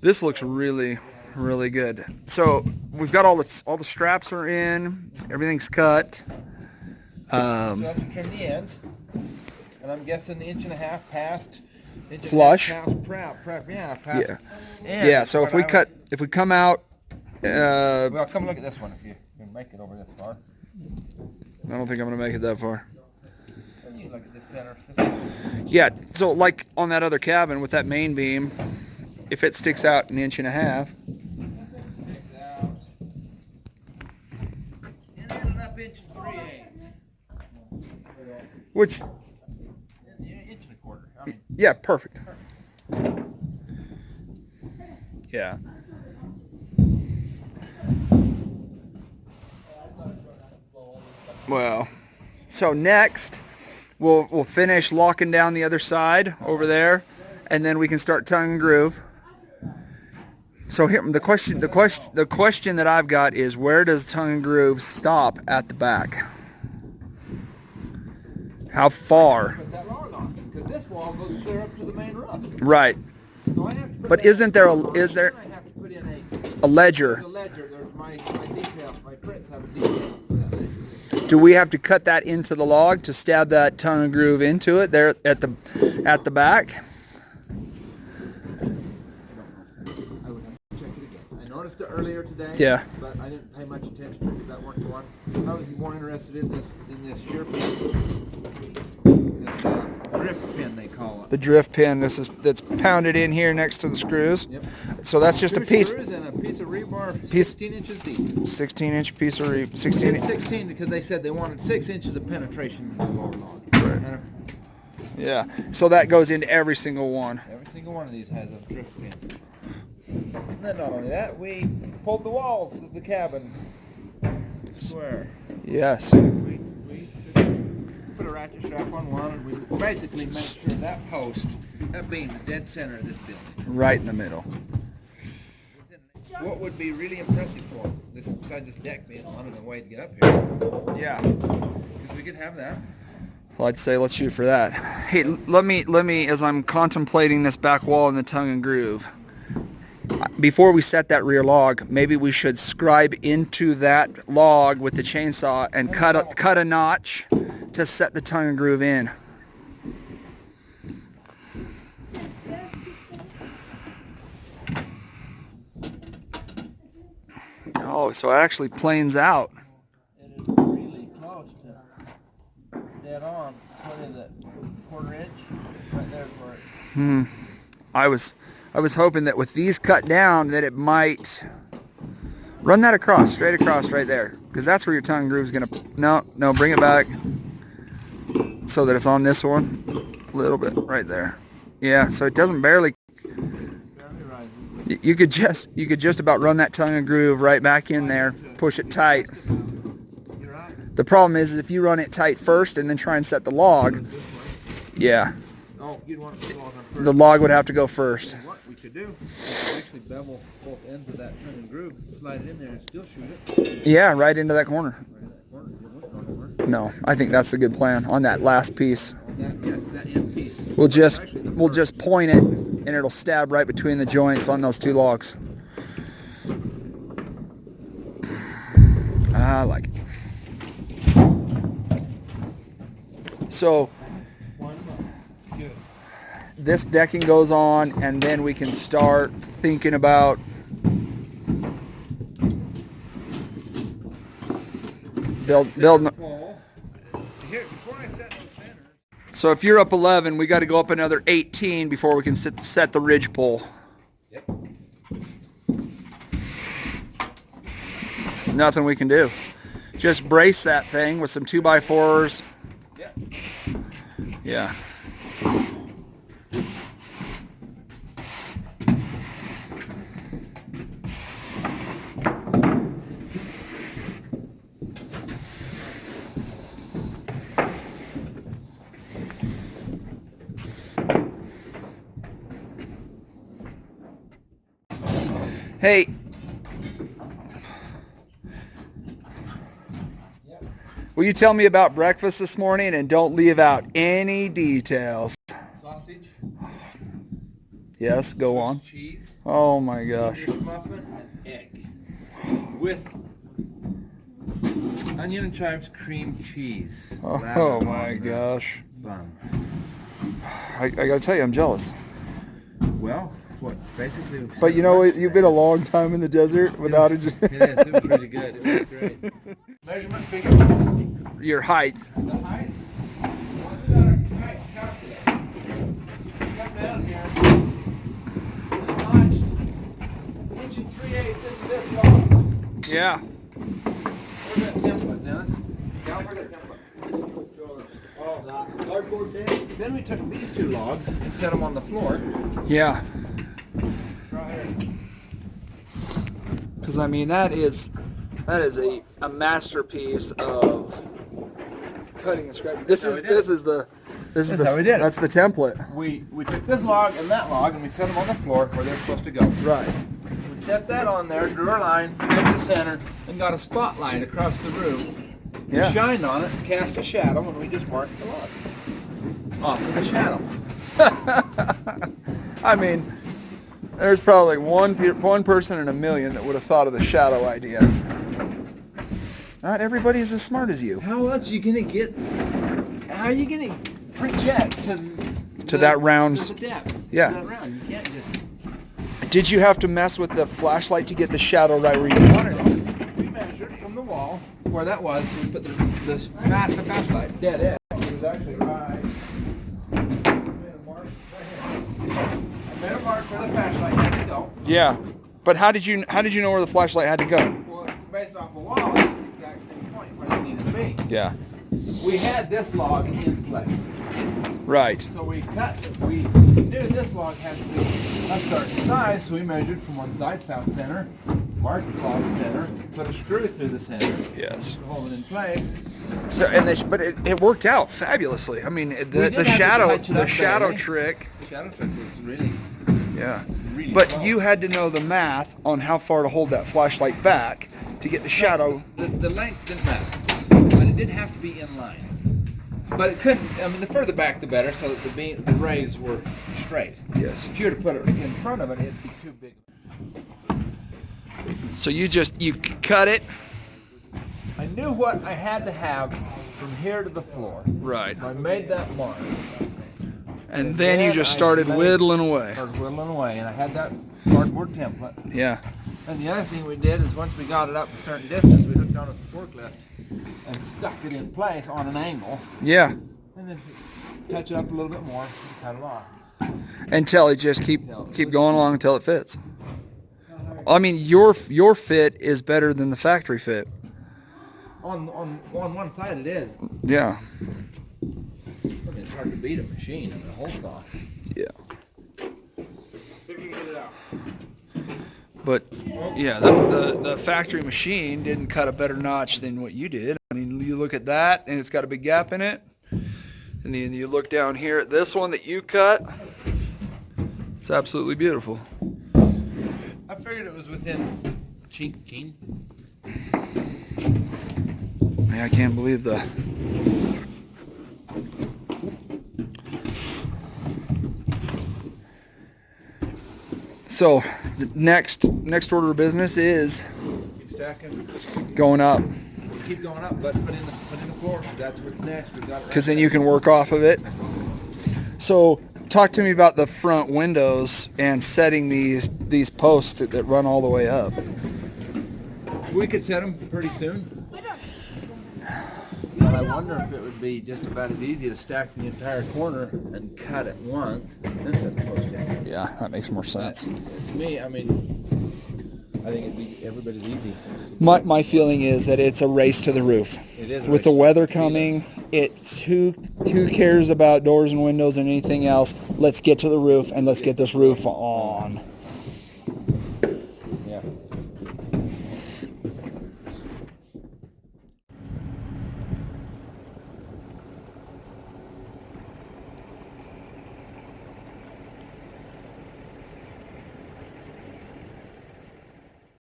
This looks really, really good. So we've got all the straps are in, everything's cut. So I have to trim the ends, and I'm guessing 1.5 inches past. Flush. Past prep, yeah, past. Yeah. Yeah. So if we come out. Well, come look at this one if you can make it over this far. I don't think I'm gonna make it that far. You look at this center. Yeah. So like on that other cabin with that main beam, if it sticks out 1.5 inches. Which, yeah, perfect. Yeah. Well, so next we'll finish locking down the other side over there, and then we can start tongue and groove. So here the question that I've got is, where does tongue and groove stop at the back? How far? Put that log on, because this wall goes clear up to the main roof. Right. So I have to put but isn't there a I have to put in a ledger? There's a ledger. There's my detail. My prints have a detail for that ledger. Do we have to cut that into the log to stab that tongue and groove into it there at the back? I would have to check it again. I noticed it earlier today. Yeah. But I didn't pay much attention to it because that weren't the one. I was more interested in this shear pin. This drift pin they call it. The drift pin. That's pounded in here next to the screws. Yep. So that's just a piece. Screws and a piece of rebar, 16 inches deep. 16-inch piece of 16 because they said they wanted 6 inches of penetration in the lower log. Right. Yeah. So that goes into every single one. Every single one of these has a drift pin. And then not only that, we pulled the walls of the cabin square. Yes. We put a ratchet strap on one, and we basically made sure that post, that being the dead center of this building. Right in the middle. What would be really impressive for this, besides this deck being on and a way to get up here? Yeah. Because we could have that. Well, I'd say let's shoot for that. Hey, let me, as I'm contemplating this back wall in the tongue and groove, before we set that rear log, maybe we should scribe into that log with the chainsaw and cut a notch to set the tongue and groove in. Oh, so it actually planes out. It is really close to dead on. What is it? 1/4 inch? Right there for it. I was hoping that with these cut down that it might run that across, straight across right there, because that's where your tongue groove is gonna. No, bring it back so that it's on this one a little bit right there. Yeah, so it doesn't barely. You could just about run that tongue and groove right back in there, push it tight. The problem is if you run it tight first and then try and set the log, yeah. Oh, you'd want to put the log on first. The log would have to go first. What we could do is actually bevel both ends of that tongue and groove, slide it in there, and still shoot it. Yeah, right into that corner. Right in that corner. No, I think that's a good plan on that last piece. That end piece. We'll just point it, and it'll stab right between the joints on those two logs. I like it. So this decking goes on, and then we can start thinking about building. So if you're up 11, we got to go up another 18 before we can set the ridge pole. Yep. Nothing we can do. Just brace that thing with some 2x4s. Yep. Yeah. Hey, will you tell me about breakfast this morning and don't leave out any details? Sausage. Yes, go on. Cheese. Oh my gosh. English muffin and egg with onion and chives, cream cheese. Oh lather my on the gosh. Buns. I gotta tell you, I'm jealous. Well, what basically. But you know what? You've been a long time in the desert without it. It is. It was really good. It was great. Measurement figure. Your height. The height. Once we got our height calculated, come down here. Notched 1 3/8 into this log. Yeah. Where's that template, Dennis? Down for the template. Oh, the cardboard thing. Then we took these 2 logs and set them on the floor. Yeah. Right here. Because I mean that is a masterpiece of cutting and scraping. This is how we did it. that's the template. We took this log and that log and we set them on the floor where they're supposed to go. Right. We set that on there, drew our line, got the center, and got a spotlight across the room. Yeah. We shined on it, cast a shadow, and we just marked the log off of the shadow. I mean, there's probably one person in a million that would have thought of the shadow idea. Not everybody's as smart as you. How else are you gonna get? How are you gonna project to that round? To the depth? Yeah. To that round. You can't just. Did you have to mess with the flashlight to get the shadow right where you wanted it? We measured from the wall where that was. We put the massive flashlight dead edge. It was actually right. I made a mark right here. I made a mark where the flashlight had to go. Yeah. But how did you know where the flashlight had to go? Well, based off the wall, it's the exact same point where they needed to be. Yeah. We had this log in place. Right. So we knew this log had to be a certain size, so we measured from one side, south center, marked the log center, put a screw through the center, Yes. to hold it in place. So but it worked out fabulously. I mean, the did have to shadow touch it up shadow there, eh? trick. The shadow trick was really, Yeah. really But close. you had to know the math on how far to hold that flashlight back to get the shadow. The length didn't matter, but it did have to be in line. But it couldn't. I mean, the further back, the better, so that the rays were straight. Yes. If you were to put it in front of it, it'd be too big. So you cut it. I knew what I had to have from here to the floor. Right. So I made that mark. And then you just started whittling away. Started whittling away, and I had that cardboard template. Yeah. And the other thing we did is once we got it up a certain distance, we hooked on it the forklift and stuck it in place on an angle, Yeah. and then touch it up a little bit more and cut it off. Until it just keep going along until it fits. I mean, your fit is better than the factory fit. On one side it is. Yeah. I mean, it's hard to beat a machine and a hole saw. Yeah. See if you can get it out. But yeah, the factory machine didn't cut a better notch than what you did. I mean, you look at that and it's got a big gap in it. And then you look down here at this one that you cut. It's absolutely beautiful. I figured it was within chinking. Yeah, I can't believe the So the next order of business is Keep stacking. going up, Keep going up, but put in the floor. That's what's next. We've got it right because then you can work off of it. So talk to me about the front windows and setting these posts that run all the way up. We could set them pretty soon. But I wonder if it would be just about as easy to stack the entire corner and cut it once and then set the post in. Yeah, that makes more sense. To me, I mean, I think it'd be everybody's easy. My feeling is that it's a race to the roof. It is. With the weather coming, it's who cares about doors and windows and anything else? Let's get to the roof and let's get this roof on.